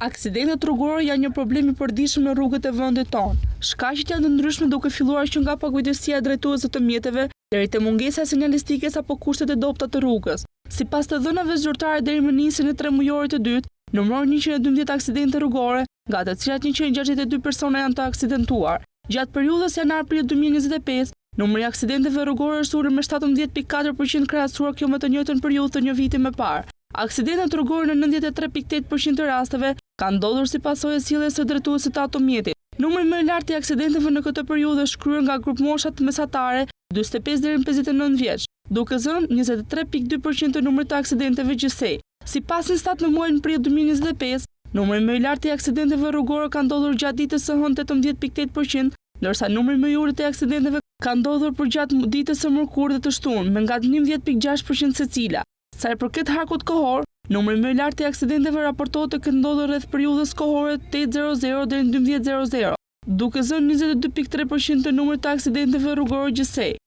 Aksidentet rrugore janë një problem i përditshëm në rrugët e vendit tonë. Shkaqet janë të ndryshme duke filluar që nga pakujdesia e drejtuesve të mjeteve deri te mungesa e sinjalistike apo kushtet e dobta të rrugës. Sipas të dhënave zyrtare deri më nisjen e 3 muajorit të dytë, numërohen 112 aksidente rrugore, nga të cilat 162 persona janë të aksidentuar. Gjatë periudhës janar-prill 2025, numri i aksidenteve rrugore është ulur me 17.4% krahasuar kjo me të njëjtën periudhë të një viti më parë. Aksidentet rrugore në 93.8% të rasteve kanë ndodhur si pasojë e sjelljes së drejtuesit të automjetit. Numri më i lartë i aksidenteve në këtë periudhë është kryer nga grupmoshat mesatare 45 deri në 59 vjeç, duke zënë 23.2% të numrit të aksidenteve gjithsej. Sipas Instat në muajin prill 2025, numri më i lartë i aksidenteve rrugore ka ndodhur gjatë ditës së hënë 18.8%, ndërsa numri më i ulët i aksidenteve ka ndodhur përgjatë ditës së mërkurë dhe të shtunë me nga 11.6% secila. Sa i përket harkut kohor, numri më i lartë i aksidenteve raportohet të ketë ndodhur rreth periudhës kohore 8:00 deri në 12:00, duke zënë 22.3% të numrit të aksidenteve rrugore gjithsej.